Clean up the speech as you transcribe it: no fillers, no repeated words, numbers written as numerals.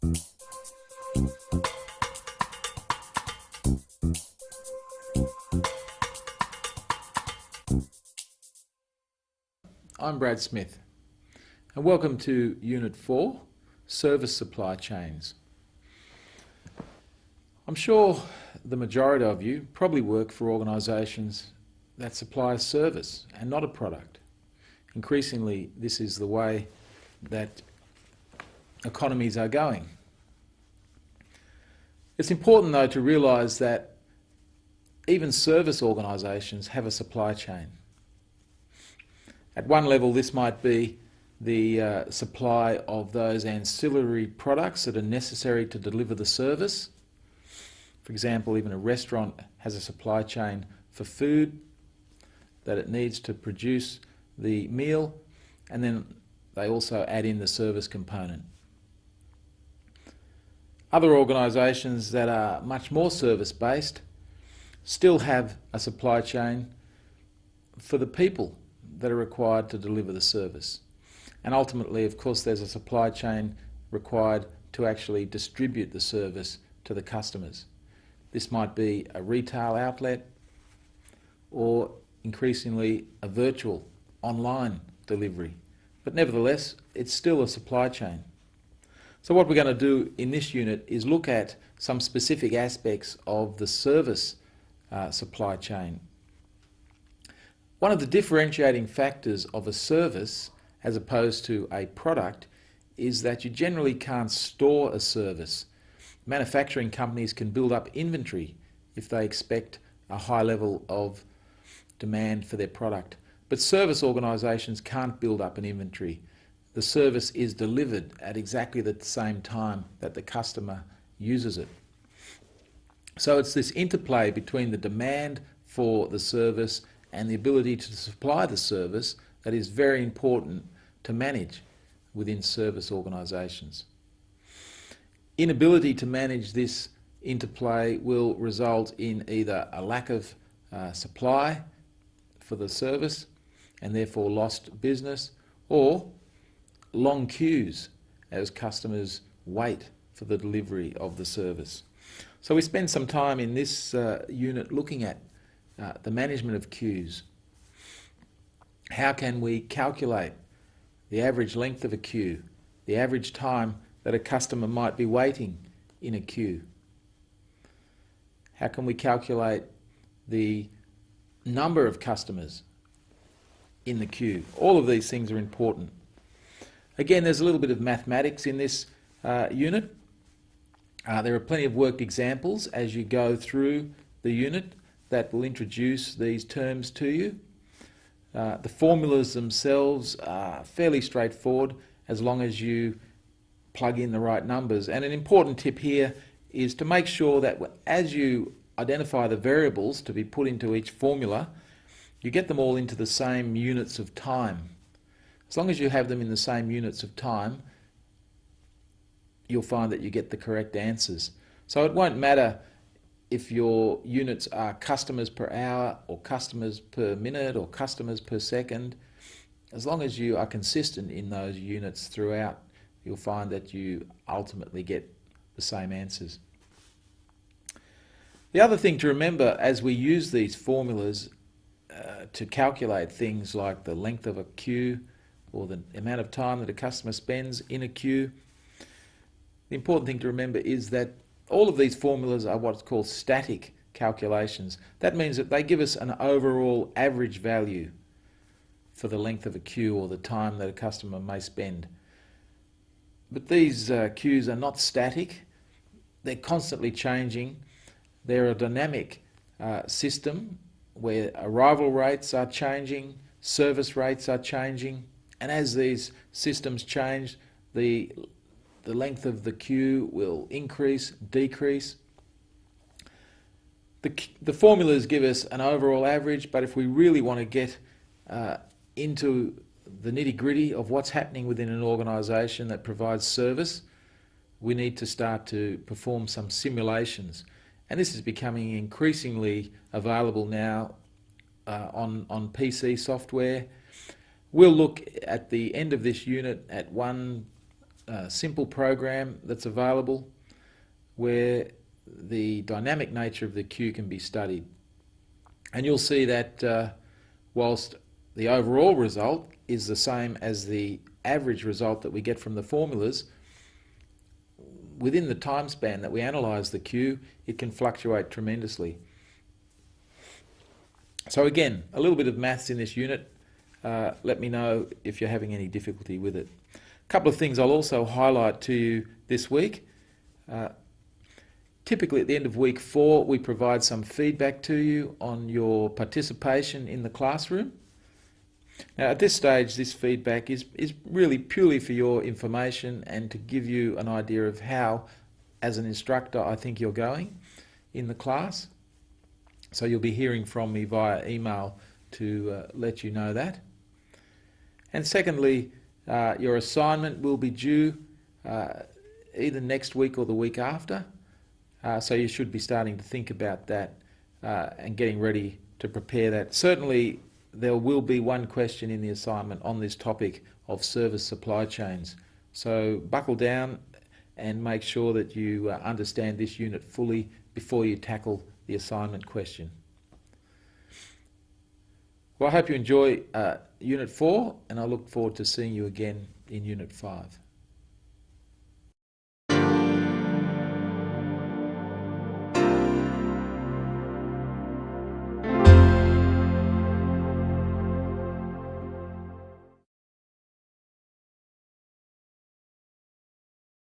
I'm Brad Smith, and welcome to Unit 4, Service Supply Chains. I'm sure the majority of you probably work for organisations that supply a service and not a product. Increasingly, this is the way that economies are going. It's important, though, to realise that even service organisations have a supply chain. At one level, this might be the supply of those ancillary products that are necessary to deliver the service. For example, even a restaurant has a supply chain for food that it needs to produce the meal, and then they also add in the service component. Other organisations that are much more service-based still have a supply chain for the people that are required to deliver the service. And ultimately, of course, there's a supply chain required to actually distribute the service to the customers. This might be a retail outlet or increasingly a virtual online delivery. But nevertheless, it's still a supply chain. So what we're going to do in this unit is look at some specific aspects of the service supply chain. One of the differentiating factors of a service as opposed to a product is that you generally can't store a service. Manufacturing companies can build up inventory if they expect a high level of demand for their product. But service organisations can't build up an inventory. The service is delivered at exactly the same time that the customer uses it. So it's this interplay between the demand for the service and the ability to supply the service that is very important to manage within service organisations. Inability to manage this interplay will result in either a lack of supply for the service and therefore lost business, or long queues as customers wait for the delivery of the service. So we spend some time in this unit looking at the management of queues. How can we calculate the average length of a queue, the average time that a customer might be waiting in a queue? How can we calculate the number of customers in the queue? All of these things are important. Again, there's a little bit of mathematics in this unit. There are plenty of worked examples as you go through the unit that will introduce these terms to you. The formulas themselves are fairly straightforward as long as you plug in the right numbers. And an important tip here is to make sure that as you identify the variables to be put into each formula, you get them all into the same units of time. As long as you have them in the same units of time, you'll find that you get the correct answers. So it won't matter if your units are customers per hour or customers per minute or customers per second. As long as you are consistent in those units throughout, you'll find that you ultimately get the same answers. The other thing to remember as we use these formulas to calculate things like the length of a queue or the amount of time that a customer spends in a queue, the important thing to remember is that all of these formulas are what's called static calculations. That means that they give us an overall average value for the length of a queue or the time that a customer may spend. But these queues are not static. They're constantly changing. They're a dynamic system where arrival rates are changing, service rates are changing, and as these systems change, the length of the queue will increase, decrease. The formulas give us an overall average, but if we really want to get into the nitty-gritty of what's happening within an organisation that provides service, we need to start to perform some simulations. And this is becoming increasingly available now on PC software. We'll look at the end of this unit at one simple program that's available where the dynamic nature of the queue can be studied. And you'll see that whilst the overall result is the same as the average result that we get from the formulas, within the time span that we analyse the queue, it can fluctuate tremendously. So again, a little bit of maths in this unit. Let me know if you're having any difficulty with it. A couple of things I'll also highlight to you this week. Typically at the end of week 4, we provide some feedback to you on your participation in the classroom. Now at this stage, this feedback is really purely for your information and to give you an idea of how, as an instructor, I think you're going in the class. So you'll be hearing from me via email to let you know that. And secondly, your assignment will be due either next week or the week after. So you should be starting to think about that and getting ready to prepare that. Certainly there will be one question in the assignment on this topic of service supply chains. So buckle down and make sure that you understand this unit fully before you tackle the assignment question. Well, I hope you enjoy Unit 4, and I look forward to seeing you again in Unit 5.